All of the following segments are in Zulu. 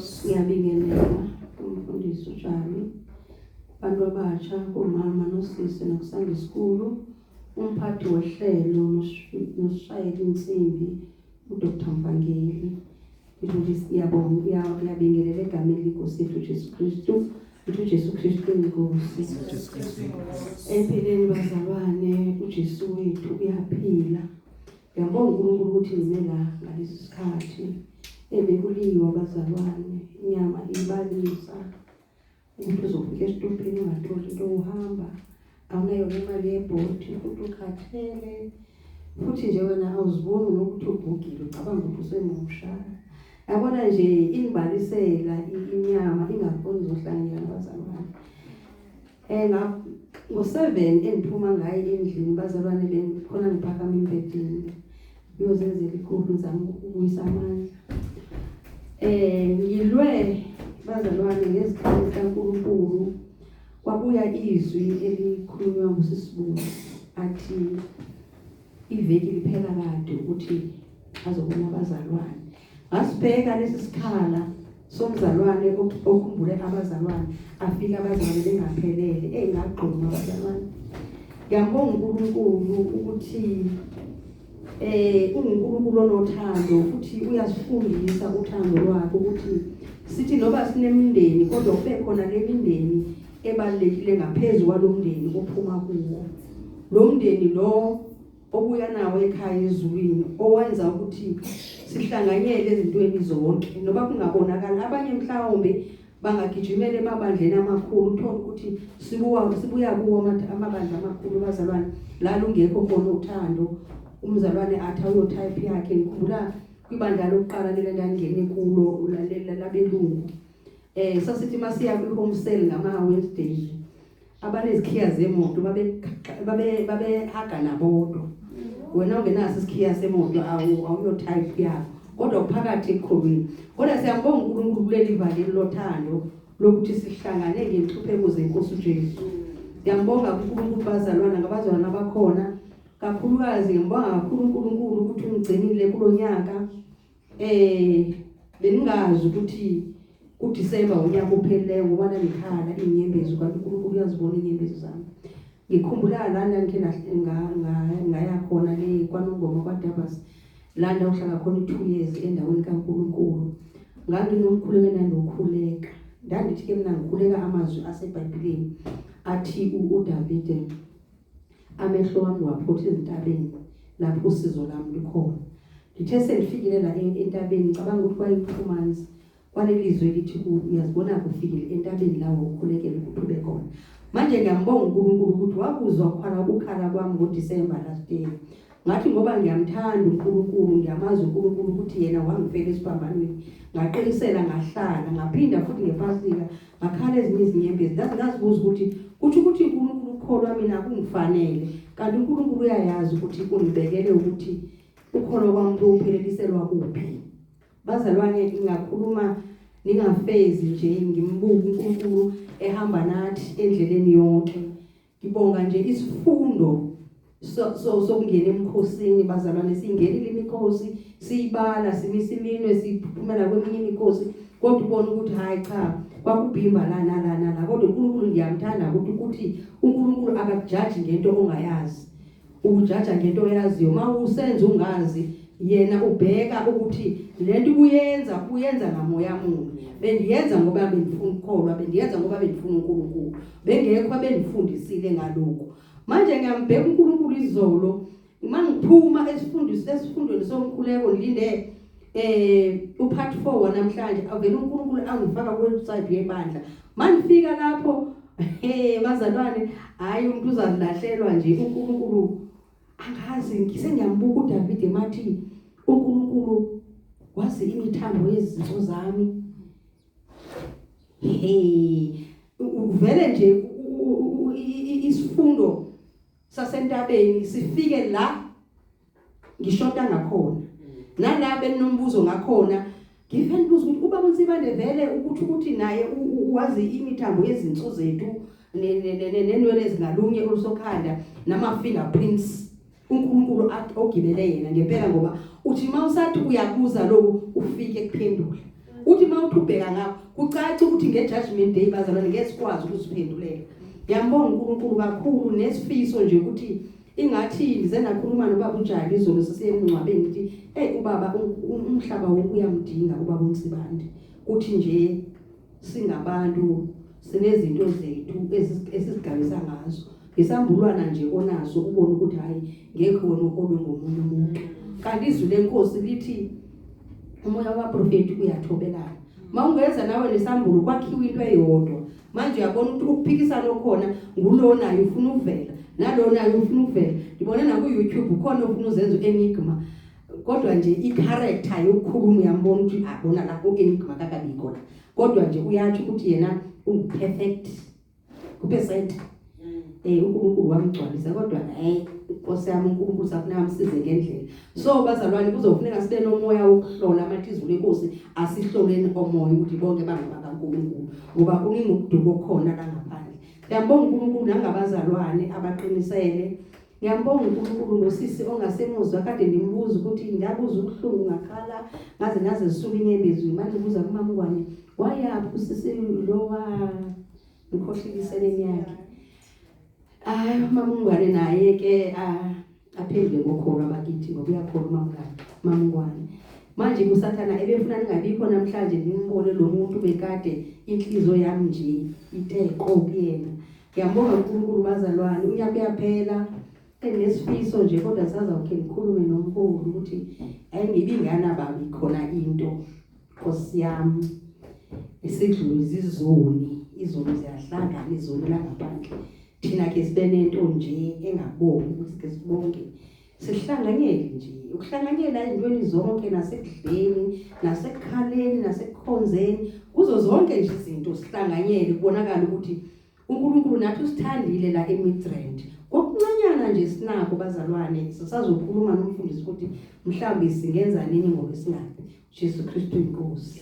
Ngiyabingelela umfundisi uJami, abantu abasha, omama nosisi nokusanda isikulu, umphathi wehlelo nosishayela insimbi uDr. Mvangeli. Ngiyabingelela egameni leNkosi yethu Jesu Kristu. uJesu Kristu inkosi. Empilweni bazalwane, uJesu wethu uyaphila. Ngiyabonga uNkulunkulu ukuthi nime la ngalesi sikhathi. Ebekuliwa bazalwane, inyama ibalisa. Umuntu uzofika esitopini ungatholi into uhamba. Awunayo imali yebhodi, futhi ukhathele. Futhi nje wena awuziboni nokuthi ubhugile, ucabanga ukuthi usemusha. Yabona nje inibalisela inyama ingafuni uzohlangana nabazalwane. Ngo-7 engiphuma ngayo endlini bazalwane khona ngiphakama impedini. Uyozenzela ikhulu zami ukuyisa amandla. Ngilwe bazalwane ngezikhathi kaNkulunkulu. Kwabuya izwi elikhulunywa ngusisibulo athi iveki liphela kade ukuthi azobona abazalwane. Ngasibheka lesi sikhala somzalwane okhumbule abazalwane, afika abazalwane bengaphelele, ngagquma abazalwane. Ngiyambonga uNkulunkulu ukuthi uNkulunkulu onothando futhi uyasifundisa uthando lwakhe ukuthi sithi noba sinemindeni kodwa kube khona lemindeni ebalekile ngaphezulu kwalomndeni ophuma kuwo. Lo mndeni lo obuya nawo ekhaya ezulwini owenza ukuthi sihlanganyele ezintweni zonke noba kungabonakala abanye mhlawumbe bangagijimela emabandleni amakhulu uthola ukuthi sibuya kuwo amabandla amakhulu bazalwane la lungekho khona uthando. Umzalwane athi uyotype yakhe. Ngikhumbula kwibandla lokuqala lelangene kulo labelungu. Sasithi masiya kwi-home cell ngama-Wednesday abanezikhiya zemoto babe haga nabodwa. Wena ungenaso isikhiya semoto awuyotype yakho kodwa uphakathi ekholweni. Kodwa siyambonga uNkulunkulu kuleli vali lothando lokuthi sihlangane ngenhlupheko zeNkosi uJesu. Ngiyambonga uNkulunkulu bazalwana ngabazalwana abakhona. Kakhulukazi ngibonga kakhulu uNkulunkulu ukuthi ungigcinile kulonyaka. Beningazi ukuthi uDisemba unyaka uphelileyo ngoba nalikhala inyembezi kaNkulunkulu uyazibona inyembezi zami. Ngikhumbula lana ngike ngaya khona le kwaNongoma kwaDabas. Landa uhlala khona 2 years endaweni kaNkulunkulu. Nganginomkhuleko nandokhuleka. Ndandithi ke mina ngikhuleka amazwi aseBhayibhelini athi uDavide amehlo wami waphotha ezintabeni lapho usizo lami likhona. Ngithe sengifikile la entabeni ngicabanga ukuthi kwayi2 months kwalelizwe lithi uyazibona kufikile entabeni lawo ukhulekela ukuthi ube khona. Manje ngiyambonga uNkulunkulu ukuthi wakuzwa ukukhala kwami ngoDisemba last year. Ngathi ngoba ngiyamthanda uNkulunkulu, ngiyamazi uNkulunkulu ukuthi yena wangifela esiphambanweni. Ngaqinisela ngahlala ngaphinda futhi ngePhasika ngakhala ezinye izinyembezi. Ngazibuza ukuthi kuthi uNkulunkulu ukholwa mina kungifanele. Kanti uNkulunkulu uyayazi ukuthi ungibekele ukuthi ukholo kwami lupheleliswa kuphi. Bazalwane ngakhuluma ningafezi nje ngimbuka uNkulunkulu ehamba nathi endleleni yonke. Ngibonga nje isifundo sokungena emkhosini bazalwane. Singenile imikhosi siyibala simisa iminwe siphumela kweminye imikhosi kodwa ubona ukuthi hayi cha kwakubhimba la kodwa uNkulunkulu ngiyamthanda ukuthi uNkulunkulu akakujaji ngento ongayazi, ukujaja ngento oyaziyo. Mawusenza ungazi yena ubheka ukuthi lento uyenza ngamoya munye. Bendiyenza ngoba bengifuna ukukholwa, bendiyenza ngoba bengifuna uNkulunkulu, bengekho abendifundisile ngalokho. Manje ngiyambheka uNkulunkulu izolo mangiphuma esifundweni somkhuleko ngilinde upart 4 namhlanje avela uNkulunkulu angifaka kuwebsite yebandla. Manifika lapho bazalwane hayi umuntu uzalahlelwa nje. uNkulunkulu angazi ngisengiyambuka uDavide mathi uNkulunkulu wazi imithambo yezinto zami. Uvele nje isifundo sasentabeni sifike la ngishonta ngakhona nala benombuzo ngakhona. Ngifuna ukubuza ukuthi ubaba uNsibande vele ukuthi naye wazi imithambo yezinto zethu nenwele ezingalunye olusokhanda nama-fingerprints. uNkulunkulu ogibele yena ngempela ngoba uthi mawusathi uyabuza lokhu ufike kuphendula. uthi mawuqhubeka ngakho kucaca ukuthi ngejudgment day bazalwane ngesikwazi ukusiphendulela. Ngiyambonga uNkulunkulu kakhulu nesifiso nje ukuthi ingathi ndize nakhuluma nobaba uJali izolo siseyemncwabeni ngithi ubaba umhlaba wonke uyamdinga ubaba uNsibande kuthi nje singabantu sinezinto zethu esizigabisa ngazo isambulwana nje onaso ubone ukuthi hayi ngeke wona ukolwe ngomunye umuntu. Kanti izwi lenkosi lithi umoya wabaprofeti uyathobelana. Mawungeza nawe lesambulo kwakhiwa into eyodwa. Manje uyabona ukuthi ukuphikisana okhona ngulona naye ufuna ukuvela nalona naye ufuna ukuvela. Ngibona na ku YouTube ukhona ufuna uzenza enigma kodwa nje i-character yokukhuluma uyambona ukuthi abona la ku enigma kakabikho la. Kodwa nje uyathi ukuthi yena unguperfect ku-percent. uNkulunkulu wamgcwalisa kodwa Nkosi yami uNkulunkulu safuna amsize ngendlela. So bazalwane kuzofuneka sibe nomoya wokuhlola amahliziyo lenkosi asihloleni omoya ukuthi bonke bangabakaNkulunkulu ngoba uningi ukuduka okhona la ngaphandle. Ngiyabonga uNkulunkulu nangabazalwane abaqinisele. Ngiyabonga uNkulunkulu ngosisi ongasemuzwa kade ndimbuza ukuthi ngiyabuza ubuhlungu ngakhala ngaze zisuka inyembezi manje ubuza kuMamungwane wayaphi usisi lowa ngikhohlilisene yakhe. Mamungwane naye ke aphendule ngokholwa bakithi ngoba uyakhona Mamungwane. Manje kusathana ebefuna ngingabikho namhlanje ngimbone lo muntu bekade inhliziyo yami nje iteqo kuyena. Ngiyabonga uNkulunkulu bazalwane uyaphela enesifiso nje kodwa sazawukhe ngikhulume noMkhulu ukuthi ayingibingana ababi khona into Nkosi yami esidlula izoni ziyahlangana izoni la ngaphandle. Thina ke sibe nento nje engabongi ukuthi ke sibonke sihlanganyele nje ukuhlanganyela ezintweni zonke nasekudleni nasekukhaleni nasekukhonzeni kuzo zonke nje izinto sihlanganyele kubonakala ukuthi uNkulunkulu nathi usithandile la eMidrand. Kokuncanyana nje sinako bazalwane sisazokhuluma nomfundisi ukuthi mhlambi singenza nini ngoba singathi Jesu Kristu inkosi.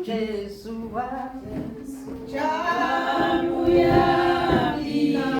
Jesu wa Hallelujah.